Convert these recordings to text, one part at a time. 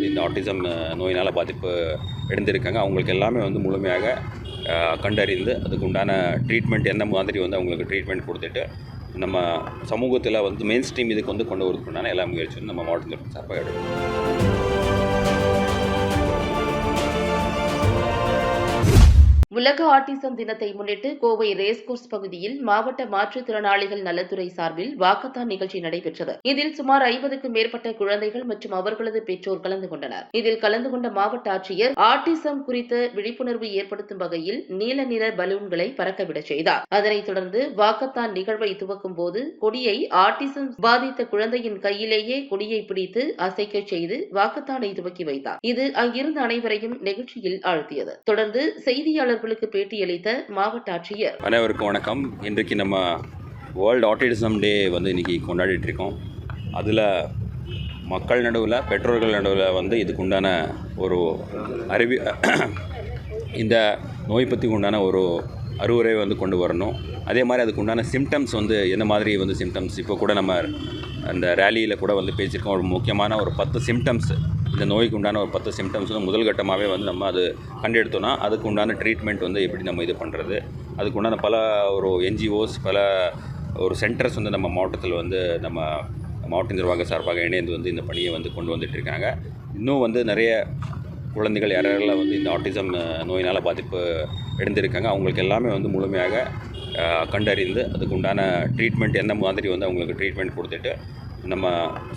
வந்து இந்த ஆட்டிசம் நோயினால் பாதிப்பு அடைந்திருக்காங்க. அவங்களுக்கு எல்லாமே வந்து முழுமையாக கண்டறிந்து அதுக்கு உண்டான ட்ரீட்மெண்ட் என்ன மாதிரி வந்து அவங்களுக்கு ட்ரீட்மெண்ட் கொடுத்துட்டு நம்ம சமூகத்தில் வந்து மெயின் ஸ்ட்ரீம் இதுக்கு வந்து கொண்டு வரதுக்குண்டான எல்லா முயற்சியும் நம்ம மாவட்ட நிர்வாகம் சார்பாக எடுக்கணும். உலக ஆட்டிசம் தினத்தை முன்னிட்டு கோவை ரேஸ்கோர்ஸ் பகுதியில் மாவட்ட மாற்றுத்திறனாளிகள் நலத்துறை சார்பில் வாக்கத்தான் நிகழ்ச்சி நடைபெற்றது. இதில் சுமார் 50க்கும் மேற்பட்ட குழந்தைகள் மற்றும் அவர்களது பெற்றோர் கலந்து கொண்டனர். இதில் கலந்து கொண்ட மாவட்ட ஆட்சியர் ஆட்டிசம் குறித்த விழிப்புணர்வு ஏற்படுத்தும் வகையில் நீல நிற பலூன்களை பறக்கவிடச் செய்தார். அதனைத் தொடர்ந்து வாக்கத்தான் நிகழ்வை துவக்கும் போது கொடியை ஆட்டிசம் பாதித்த குழந்தையின் கையிலேயே கொடியை பிடித்து அசைக்கச் செய்து வாக்கத்தானை துவக்கி வைத்தார். இது அங்கிருந்த அனைவரையும் நிகழ்ச்சியில் ஆழ்த்தியது. தொடர்ந்து செய்தியாளர் பேட்டியளித்த மாவட்ட ஆட்சியர், அனைவருக்கும் வணக்கம். இன்றைக்கு நம்ம வேர்ல்டு ஆட்டிசம் டே வந்து இன்றைக்கி கொண்டாடிட்டு இருக்கோம். அதில் மக்கள் நடுவில், பெற்றோர்கள் நடுவில் வந்து இதுக்கு உண்டான ஒரு இந்த நோய் பற்றி உண்டான ஒரு அறிவுரை வந்து கொண்டு வரணும். அதே மாதிரி அதுக்கு உண்டான சிம்டம்ஸ் வந்து என்ன மாதிரி வந்து சிம்டம்ஸ் இப்போ கூட நம்ம அந்த ரேலியில் கூட வந்து பேசியிருக்கோம். ஒரு முக்கியமான ஒரு 10 சிம்டம்ஸ், இந்த நோய்க்கு உண்டான ஒரு 10 சிம்டம்ஸ் வந்து முதல் கட்டமாகவே வந்து நம்ம அது கண்டெடுத்தோன்னா அதுக்கு உண்டான ட்ரீட்மெண்ட் வந்து எப்படி நம்ம இது பண்ணுறது, அதுக்கு உண்டான பல ஒரு என்ஜிஓஸ், பல ஒரு சென்டர்ஸ் வந்து நம்ம மாவட்டத்தில் வந்து நம்ம மாவட்ட நிர்வாக சார்பாக இணைந்து வந்து இந்த பணியை வந்து கொண்டு வந்துட்டுருக்காங்க. இன்னும் வந்து நிறைய குழந்தைகள் யாரெல்லாம் வந்து இந்த ஆட்டிசம் நோயினால் பாதிப்பு அடைந்திருக்காங்க. அவங்களுக்கு எல்லாமே வந்து முழுமையாக கண்டறிந்து அதுக்கு உண்டான ட்ரீட்மெண்ட் என்ன மாதிரி வந்து அவங்களுக்கு ட்ரீட்மெண்ட் கொடுத்துட்டு நம்ம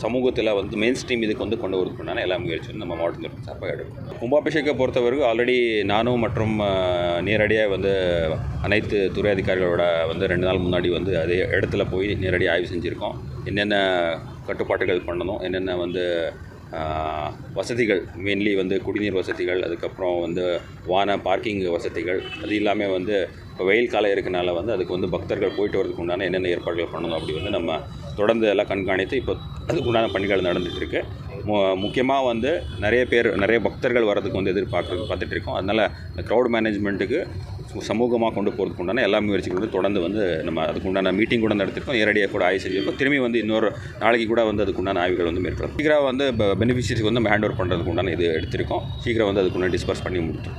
சமூகத்தில் வந்து மெயின் ஸ்ட்ரீம் இதுக்கு வந்து கொண்டு வரதுக்குண்டான எல்லா முயற்சியும் நம்ம மாவட்ட நிர்வாகம் சார்பாக எடுக்கும். கும்பாபிஷேகத்தை பொறுத்தவரைக்கும் ஆல்ரெடி நானும் மற்றும் நேரடியாக வந்து அனைத்து துறை அதிகாரிகளோட வந்து 2 நாள் முன்னாடி வந்து அதே இடத்துல போய் நேரடியாக ஆய்வு செஞ்சுருக்கோம். என்னென்ன கட்டுப்பாடுகள் பண்ணணும், என்னென்ன வந்து வசதிகள், மெயின்லி வந்து குடிநீர் வசதிகள், அதுக்கப்புறம் வந்து பார்க்கிங் வசதிகள், அது இல்லாமல் வந்து இப்போ வெயில் காலம் இருக்கனால வந்து அதுக்கு வந்து பக்தர்கள் போயிட்டு வரதுக்கு உண்டான என்னென்ன ஏற்பாடுகள் பண்ணணும் அப்படி வந்து நம்ம தொடர்ந்து எல்லாம் கண்காணித்து இப்போ அதுக்கு உண்டான பணிகள் நடந்துகிட்ருக்கு. முக்கியமாக வந்து நிறைய பக்தர்கள் வரதுக்கு வந்து பார்த்துட்டு இருக்கோம். அதனால் இந்த க்ரௌட் மேனேஜ்மெண்ட்டுக்கு சமூகமாக கொண்டு போகிறதுக்கு உண்டான எல்லா முயற்சிகளும் வந்து தொடர்ந்து வந்து நம்ம அதுக்கு உண்டான மீட்டிங் கூட நடத்திருக்கோம். நேரடியாக கூட ஆய்வு செஞ்சுருக்கோம். திரும்பி வந்து இன்னொரு நாளைக்கு கூட வந்து அதுக்கு உண்டான ஆய்வுகள் வந்து மேற்கொள்ளும். சீக்கிரம் வந்து பெனிஃபிஷரிஸ்க்கு வந்து நம்ம ஹேண்ட் ஓவர் பண்ணுறதுக்கு உண்டான இது எடுத்திருக்கோம். சீக்கிரம் வந்து அதுக்கு உண்டான டிஸ்பர்ஸ் பண்ணி முடிக்கும்.